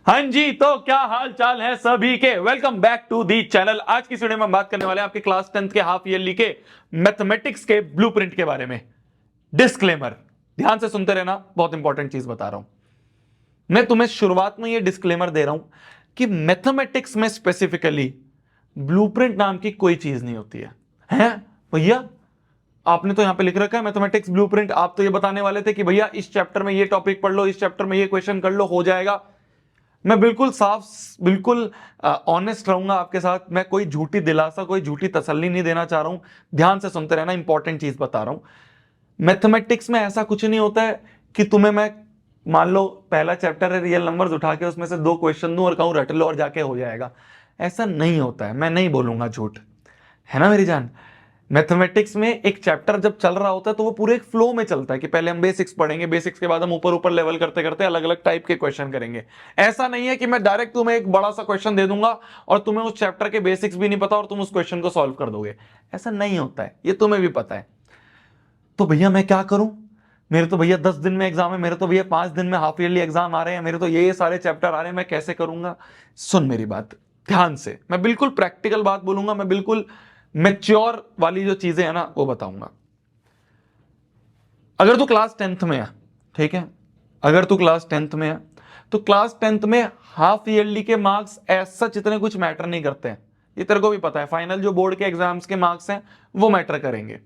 हाँ जी, तो क्या हाल चाल है सभी के। Welcome back to the channel. आज की वीडियो में हम बात करने वाले हैं आपके क्लास 10th के हाफ ईयरली के मैथमेटिक्स के ब्लूप्रिंट के बारे में। डिस्क्लेमर ध्यान से सुनते रहना, बहुत इंपॉर्टेंट चीज बता रहा हूं। मैं तुम्हें शुरुआत में ये डिस्क्लेमर दे रहा हूं कि मैथमेटिक्स में स्पेसिफिकली ब्लूप्रिंट नाम की कोई चीज नहीं होती है। हैं भैया, आपने तो यहां पे लिख रखा है मैथमेटिक्स ब्लूप्रिंट। आप तो ये बताने वाले थे कि भैया इस चैप्टर में ये टॉपिक पढ़ लो, इस चैप्टर में ये क्वेश्चन कर लो, हो जाएगा। मैं बिल्कुल साफ, बिल्कुल ऑनेस्ट रहूंगा आपके साथ। मैं कोई झूठी दिलासा, कोई झूठी तसल्ली नहीं देना चाह रहा हूं। ध्यान से सुनते रहना, इंपॉर्टेंट चीज बता रहा हूं। मैथमेटिक्स में ऐसा कुछ नहीं होता है कि तुम्हें मैं मान लो पहला चैप्टर है रियल नंबर्स, उठा के उसमें से दो क्वेश्चन दूं और कहूं रट लो और जाके हो जाएगा। ऐसा नहीं होता है, मैं नहीं बोलूंगा झूठ, है ना मेरी जान। मैथमेटिक्स में एक चैप्टर जब चल रहा होता है तो वो पूरे एक फ्लो में चलता है कि पहले हम बेसिक्स पढ़ेंगे, बेसिक्स के बाद हम ऊपर ऊपर लेवल करते करते अलग अलग टाइप के क्वेश्चन करेंगे। ऐसा नहीं है कि मैं डायरेक्ट तुम्हें एक बड़ा सा क्वेश्चन दे दूंगा और तुम्हें उस चैप्टर के बेसिक्स भी नहीं पता और तुम उस क्वेश्चन को सॉल्व कर दोगे। ऐसा नहीं होता है, ये तुम्हें भी पता है। तो भैया मैं क्या करूं? मेरे तो भैया 10 दिन में एग्जाम है, मेरे तो भैया 5 दिन में हाफ ईयरली एग्जाम आ रहे हैं, मेरे तो ये सारे चैप्टर आ रहे हैं, मैं कैसे करूंगा? सुन मेरी बात ध्यान से, मैं बिल्कुल प्रैक्टिकल बात बोलूंगा, मैं बिल्कुल मेच्योर वाली जो चीजें हैं ना वो बताऊंगा। अगर तू क्लास 10th में है, ठीक है, अगर तू क्लास 10th में है तो क्लास 10th में हाफ ईयरली के मार्क्स ऐसा इतने कुछ मैटर नहीं करते हैं। ये तेरे को भी पता है, फाइनल जो बोर्ड के एग्जाम्स के मार्क्स हैं वो मैटर करेंगे।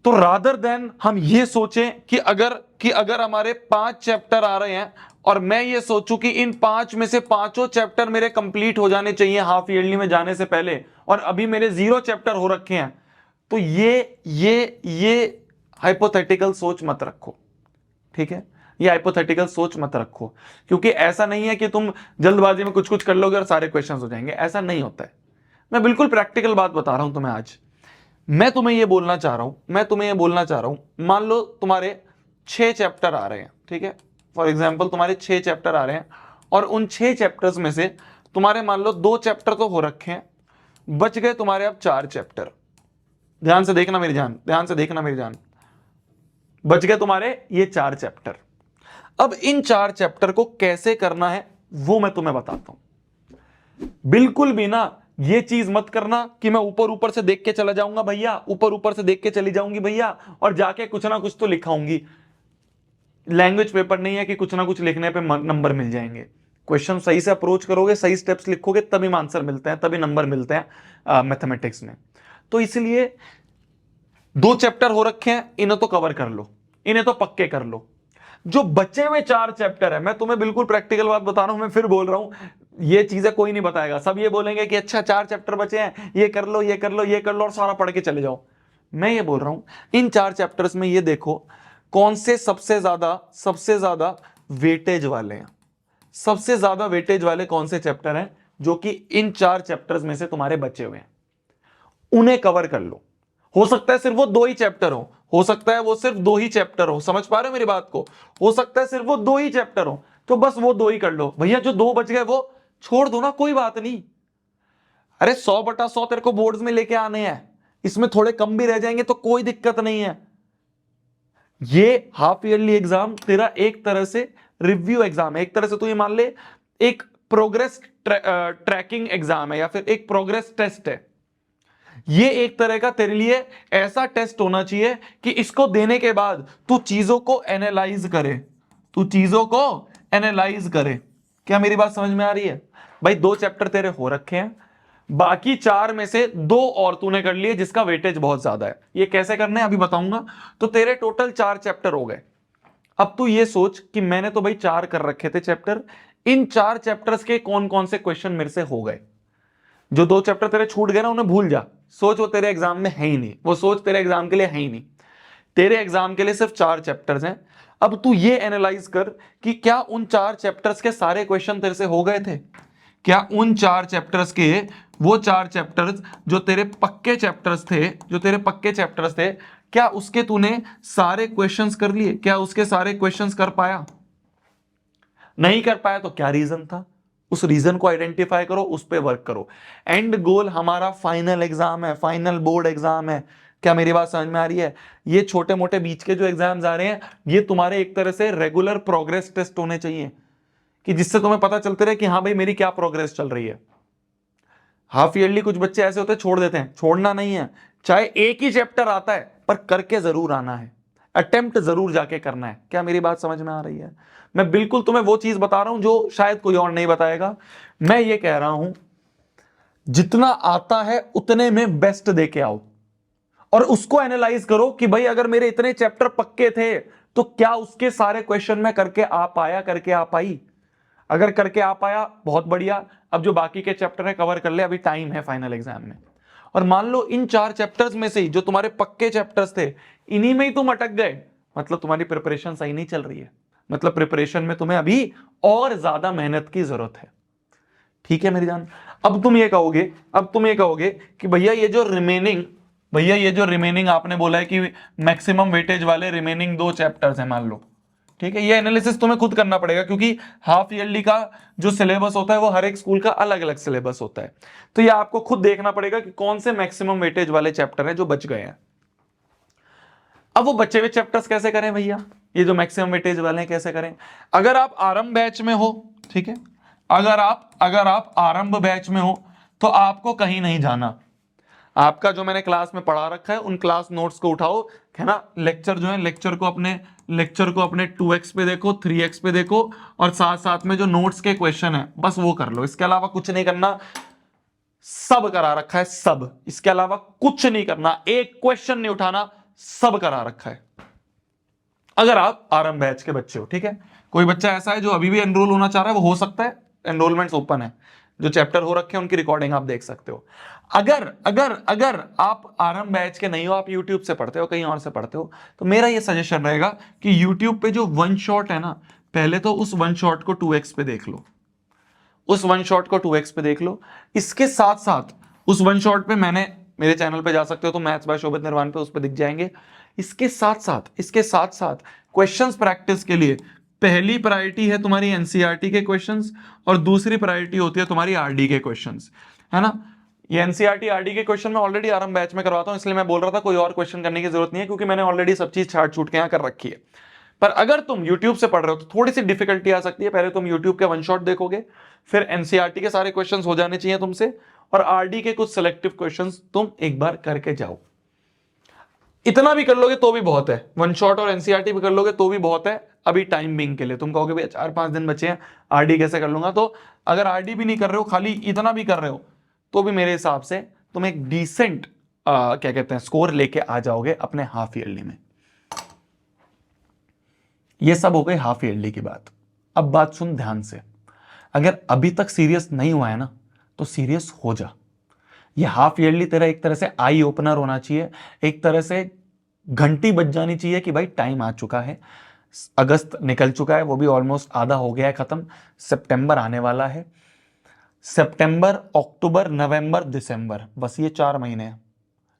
तो रादर देन हम ये सोचें कि अगर हमारे 5 चैप्टर आ रहे हैं और मैं ये सोचूं कि इन 5 में से पांचों चैप्टर मेरे कंप्लीट हो जाने चाहिए हाफ ईयरली में जाने से पहले, और अभी मेरे 0 चैप्टर हो रखे हैं, तो ये हाइपोथेटिकल सोच मत रखो, ठीक है। ये हाइपोथेटिकल सोच मत रखो, क्योंकि ऐसा नहीं है कि तुम जल्दबाजी में कुछ कुछ कर लोगे और सारे क्वेश्चंस हो जाएंगे। ऐसा नहीं होता है। मैं बिल्कुल प्रैक्टिकल बात बता रहा हूं तुम्हें आज। मैं तुम्हें यह बोलना चाह रहा हूं, मान लो तुम्हारे 6 चैप्टर आ रहे हैं, ठीक है। फॉर एग्जाम्पल तुम्हारे 6 चैप्टर आ रहे हैं और उन 6 चैप्टर्स में से तुम्हारे मान लो 2 चैप्टर तो हो रखे हैं, बच गए तुम्हारे अब 4 चैप्टर। ध्यान से देखना मेरी जान, ध्यान से देखना मेरी जान, बच गए तुम्हारे ये 4 चैप्टर। अब इन 4 चैप्टर को कैसे करना है वो मैं तुम्हें बताता हूं। बिल्कुल भी ना ये चीज मत करना कि मैं ऊपर ऊपर से देख के चला जाऊंगा भैया, ऊपर ऊपर से देख के चली जाऊंगी भैया और जाके कुछ ना कुछ तो लिखाऊंगी। लैंग्वेज पेपर नहीं है कि कुछ ना कुछ लिखने पे नंबर मिल जाएंगे। क्वेश्चन सही से अप्रोच करोगे, सही स्टेप्स लिखोगे, तभी आंसर मिलते हैं, तभी नंबर मिलते हैं मैथमेटिक्स में। तो इसलिए 2 चैप्टर हो रखे हैं, इन्हें तो कवर कर लो, इन्हें तो पक्के कर लो। जो बचे हुए 4 चैप्टर है, मैं तुम्हें बिल्कुल प्रैक्टिकल बात बता रहा हूं, मैं फिर बोल रहा हूं, ये चीजें कोई नहीं बताएगा। सब ये बोलेंगे कि अच्छा 4 चैप्टर बचे हैं, ये कर लो, ये कर लो, ये कर लो और सारा पढ़ के चले जाओ। मैं ये बोल रहा हूं इन 4 चैप्टर्स में ये देखो कौन से सबसे ज्यादा वेटेज वाले हैं। सबसे ज्यादा वेटेज वाले कौन से चैप्टर हैं जो कि इन 4 चैप्टर्स में से तुम्हारे बचे हुए हैं, उन्हें कवर कर लो। हो सकता है सिर्फ वो 2 ही चैप्टर हो सकता है वो सिर्फ 2 ही चैप्टर हो, समझ पा रहे हो मेरी बात को? हो सकता है सिर्फ वो 2 ही चैप्टर हो, तो बस वो 2 ही कर लो भैया। जो 2 बच गए वो छोड़ दो ना, कोई बात नहीं। अरे 100/100 तेरे को बोर्ड्स में लेके आने हैं, इसमें थोड़े कम भी रह जाएंगे तो कोई दिक्कत नहीं है। ये हाफ ईयरली एग्जाम तेरा एक तरह से रिव्यू एग्जाम है, एक तरह से तू ये मान ले एक प्रोग्रेस ट्रैकिंग एग्जाम है या फिर एक प्रोग्रेस टेस्ट है। ये एक तरह का तेरे लिए ऐसा टेस्ट होना चाहिए कि इसको देने के बाद तू चीजों को एनालाइज करे, तू चीजों को एनालाइज करे। क्या मेरी बात समझ में आ रही है? भाई 2 चैप्टर तेरे हो रखे हैं, बाकी 4 में से 2 और तूने कर लिए जिसका वेटेज बहुत ज्यादा है। ये कैसे करना है अभी बताऊंगा। तो तेरे टोटल 4 चैप्टर हो गए। अब तू ये सोच कि मैंने तो भाई 4 कर रखे थे चैप्टर, इन 4 चैप्टर्स के कौन कौन से क्वेश्चन मेरे से हो गए। जो 2 चैप्टर तेरे छूट गए ना उन्हें भूल जा, सोच वो तेरे एग्जाम में है ही नहीं, वो सोच तेरे एग्जाम के लिए है ही नहीं। तेरे एग्जाम के लिए सिर्फ 4 चैप्टर्स हैं। अब तू ये एनालाइज कर कि क्या उन 4 चैप्टर्स के सारे क्वेश्चन तेरे से हो गए थे। क्या उन 4 चैप्टर्स के वो 4 चैप्टर्स जो तेरे पक्के चैप्टर्स थे, क्या उसके तूने सारे क्वेश्चंस कर लिए? क्या उसके सारे क्वेश्चंस कर पाया? नहीं कर पाया तो क्या रीजन था? उस रीजन को आइडेंटिफाई करो, उस पर वर्क करो। एंड गोल हमारा फाइनल एग्जाम है, फाइनल बोर्ड एग्जाम है। क्या मेरी बात समझ में आ रही है? ये छोटे मोटे बीच के जो एग्जाम्स आ रहे हैं ये तुम्हारे एक तरह से रेगुलर प्रोग्रेस टेस्ट होने चाहिए। कि जिससे तुम्हें पता चलते रहे कि हाँ भाई मेरी क्या प्रोग्रेस चल रही है। हाफ ईयरली कुछ बच्चे ऐसे होते हैं छोड़ देते हैं, छोड़ना नहीं है, चाहे एक ही चैप्टर आता है पर करके जरूर आना है, अटेम्प्ट जरूर जाके करना है। क्या मेरी बात समझ में आ रही है? मैं बिल्कुल तुम्हें वो चीज बता रहा हूं जो शायद कोई और नहीं बताएगा। मैं ये कह रहा हूं जितना आता है उतने में बेस्ट दे के आओ और उसको एनालाइज करो कि भाई अगर मेरे इतने चैप्टर पक्के थे तो क्या उसके सारे क्वेश्चन में करके आ पाया, करके आ पाई? अगर करके आ पाया बहुत बढ़िया, अब जो बाकी के चैप्टर है कवर कर ले, अभी टाइम है फाइनल एग्जाम में। और मान लो इन 4 चैप्टर्स में से ही जो तुम्हारे पक्के चैप्टर्स थे इन्हीं में ही तुम अटक गए, मतलब तुम्हारी प्रिपरेशन सही नहीं चल रही है, मतलब प्रिपरेशन में तुम्हें अभी और ज्यादा मेहनत की जरूरत है। ठीक है मेरी जान? अब तुम ये कहोगे कि भैया ये जो रिमेनिंग आपने बोला है कि मैक्सिमम वेटेज वाले रिमेनिंग 2 चैप्टर्स हैं मान लो, ठीक है, ये एनालिसिस तुम्हें खुद करना पड़ेगा क्योंकि हाफ ईयरली का जो सिलेबस होता है वो हर एक स्कूल का अलग अलग सिलेबस होता है। तो ये आपको खुद देखना पड़ेगा कि कौन से मैक्सिमम वेटेज वाले चैप्टर हैं जो बच गए हैं। अब वो बचे हुए चैप्टर्स कैसे करें भैया, ये जो मैक्सिमम वेटेज वाले हैं कैसे करें? अगर आप आरंभ बैच में हो, ठीक है, अगर आप आरंभ बैच में हो तो आपको कहीं नहीं जाना। आपका जो मैंने क्लास में पढ़ा रखा है उन क्लास नोट्स को उठाओ, है ना, लेक्चर जो है लेक्चर को अपने 2x पे देखो, 3x पे देखो और साथ साथ में जो नोट्स के क्वेश्चन है बस वो कर लो। इसके अलावा कुछ नहीं करना, सब करा रखा है सब, इसके अलावा कुछ नहीं करना, एक क्वेश्चन नहीं उठाना, सब करा रखा है अगर आप आरंभ बैच के बच्चे हो। ठीक है, कोई बच्चा ऐसा है जो अभी भी एनरोल होना चाह रहा है, वो हो सकता है, एनरोलमेंट्स ओपन है, जो चैप्टर हो रखे हैं उनकी रिकॉर्डिंग आप देख सकते हो। अगर अगर अगर आप आरंभ बैच के नहीं हो, आप यूट्यूब से पढ़ते हो, कहीं और से पढ़ते हो, तो मेरा ये सजेशन रहेगा कि यूट्यूब पे जो वन शॉट है ना, पहले तो उस वन शॉट को 2x पे देख लो, उस वन शॉट को 2x पे देख लो। इसके साथ साथ उस वन शॉट पे मेरे चैनल पे जा सकते हो तो मैथ्स बाय शोभित निर्वाण पे उस पे दिख जाएंगे। इसके साथ साथ क्वेश्चंस प्रैक्टिस के लिए पहली प्रायोरिटी है तुम्हारी एनसीईआरटी के क्वेश्चंस और दूसरी प्रायोरिटी होती है तुम्हारी आरडी के क्वेश्चंस, है ना। ये एनसीईआरटी आरडी के क्वेश्चन मैं ऑलरेडी आरंभ बैच में करवाता हूं, इसलिए मैं बोल रहा था कोई और क्वेश्चन करने की जरूरत नहीं है क्योंकि मैंने ऑलरेडी सब चीज छाट छूट के यहां कर रखी है। पर अगर तुम YouTube से पढ़ रहे हो तो थोड़ी सी डिफिकल्टी आ सकती है, पहले तुम YouTube के वन शॉट देखोगे, फिर एनसीईआरटी के सारे क्वेश्चंस हो जाने चाहिए तुमसे, और आरडी के कुछ सिलेक्टिव क्वेश्चंस तुम एक बार करके जाओ। इतना भी कर लोगे तो भी बहुत है, वन शॉट और एनसीईआरटी भी कर लोगे तो भी बहुत है अभी टाइम बिंग के लिए। तुम कहोगे भैया 4-5 दिन बचे हैं, आरडी कैसे कर लूंगा? तो अगर आरडी भी नहीं कर रहे हो, खाली इतना भी कर रहे हो, तो भी मेरे हिसाब से तुम एक डिसेंट क्या कहते हैं स्कोर लेके आ जाओगे अपने हाफ ईयरली में। ये सब हो गई हाफ ईयरली की बात। अब बात सुन ध्यान से, अगर अभी तक सीरियस नहीं हुआ है ना तो सीरियस हो जा। ये हाफ ईयरली तेरा एक तरह से आई ओपनर होना चाहिए, एक तरह से घंटी बज जानी चाहिए कि भाई टाइम आ चुका है, अगस्त निकल चुका है, वो भी ऑलमोस्ट आधा हो गया है खत्म, सितंबर आने वाला है, सितंबर, अक्टूबर, नवंबर, दिसंबर, बस ये 4 महीने हैं।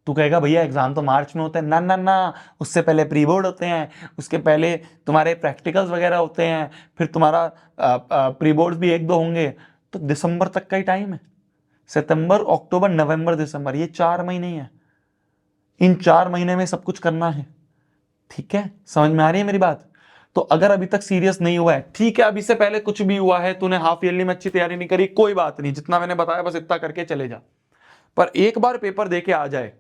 तू कहेगा भैया एग्जाम तो मार्च में होते हैं, ना ना ना, उससे पहले प्री बोर्ड होते हैं, उसके पहले तुम्हारे प्रैक्टिकल्स वगैरह होते हैं, फिर तुम्हारा प्री बोर्ड भी 1-2 होंगे, तो दिसंबर तक का ही टाइम है। सितंबर, अक्टूबर, नवंबर, दिसंबर, ये 4 महीने ही है। इन 4 महीने में सब कुछ करना है। ठीक है, समझ में आ रही है मेरी बात? तो अगर अभी तक सीरियस नहीं हुआ है, ठीक है, अभी से पहले कुछ भी हुआ है, तूने हाफ ईयरली में अच्छी तैयारी नहीं करी, कोई बात नहीं, जितना मैंने बताया बस इतना करके चले जा। पर एक बार पेपर देके आ जाए,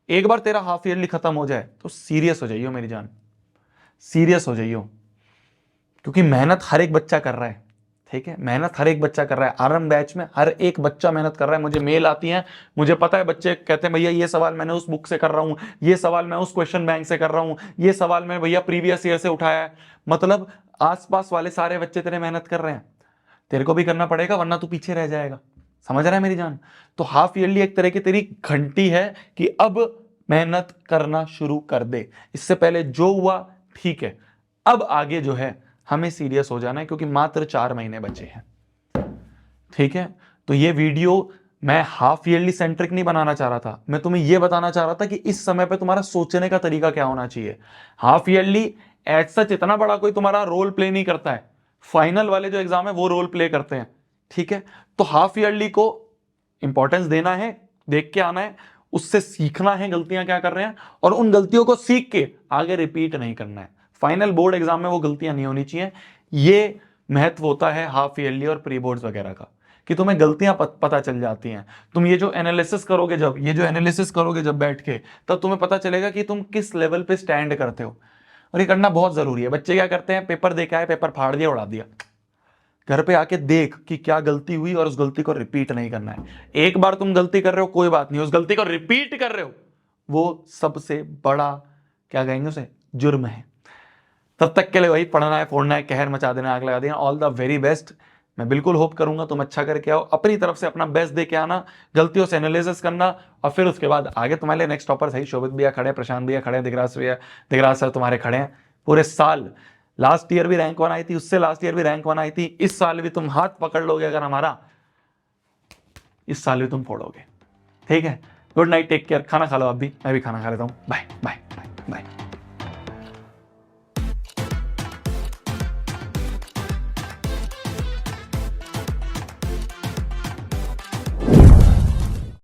एक बार तेरा हाफ ईयरली खत्म हो जाए तो सीरियस हो जाइयो मेरी जान, सीरियस हो जाइयो, क्योंकि मेहनत हर एक बच्चा कर रहा है। ठीक है, मेहनत हर एक बच्चा कर रहा है, आरंभ बैच में हर एक बच्चा मेहनत कर रहा है। मुझे मेल आती है, मुझे पता है, बच्चे कहते हैं भैया ये सवाल मैंने उस बुक से कर रहा हूं, ये सवाल मैं उस क्वेश्चन बैंक से कर रहा हूं, ये सवाल मैं भैया प्रीवियस ईयर से उठाया है। मतलब आसपास वाले सारे बच्चे तेरे मेहनत कर रहे हैं, तेरे को भी करना पड़ेगा वरना तू पीछे रह जाएगा। समझ रहा है मेरी जान? तो हाफ ईयरली एक तरह की तेरी घंटी है कि अब मेहनत करना शुरू कर दे। इससे पहले जो हुआ ठीक है, अब आगे जो है हमें सीरियस हो जाना है क्योंकि मात्र 4 महीने बचे हैं। ठीक है, तो ये वीडियो मैं हाफ ईयरली सेंट्रिक नहीं बनाना चाह रहा था, मैं तुम्हें यह बताना चाह रहा था कि इस समय पे तुम्हारा सोचने का तरीका क्या होना चाहिए। हाफ ईयरली एज सच इतना बड़ा कोई तुम्हारा रोल प्ले नहीं करता है, फाइनल वाले जो एग्जाम है वो रोल प्ले करते हैं। ठीक है, तो हाफ ईयरली को इंपॉर्टेंस देना है, देख के आना है, उससे सीखना है गलतियां क्या कर रहे हैं, और उन गलतियों को सीख के आगे रिपीट नहीं करना है। फाइनल बोर्ड एग्जाम में वो गलतियां नहीं होनी चाहिए। ये महत्व होता है हाफ ईयरली और प्री बोर्ड्स वगैरह का, कि तुम्हें गलतियां पता चल जाती हैं। तुम ये जो एनालिसिस करोगे जब बैठ के, तब तुम्हें पता चलेगा कि तुम किस लेवल पे स्टैंड करते हो। और ये करना बहुत जरूरी है। बच्चे क्या करते हैं, पेपर दे के आए, पेपर फाड़ दिया, उड़ा दिया। घर पे आके देख कि क्या गलती हुई और उस गलती को रिपीट नहीं करना है। एक बार तुम गलती कर रहे हो कोई बात नहीं, उस गलती को रिपीट कर रहे हो, वो सबसे बड़ा क्या कहेंगे उसे, जुर्म है। तब तक के लिए वही पढ़ना है, फोड़ना है, कहर मचा देना, आग लगा देना। All the very best. मैं बिल्कुल होप करूंगा तुम अच्छा करके आओ, अपनी तरफ से अपना बेस्ट दे के आना, गलतियों से एनालिसिस करना, और फिर उसके बाद आगे तुम्हारे लिए नेक्स्ट टॉपर सही शोभित भैया खड़े, प्रशांत भैया खड़े, दिगराज सर तुम्हारे खड़े हैं पूरे साल। लास्ट ईयर भी रैंक 1 आई थी, उससे लास्ट ईयर भी रैंक 1 आई थी, इस साल भी तुम हाथ पकड़ लोगे अगर हमारा, इस साल भी तुम फोड़ोगे। ठीक है, गुड नाइट, टेक केयर, खाना खा लो आप भी, मैं भी खाना खा लेता हूँ। Bye bye bye bye.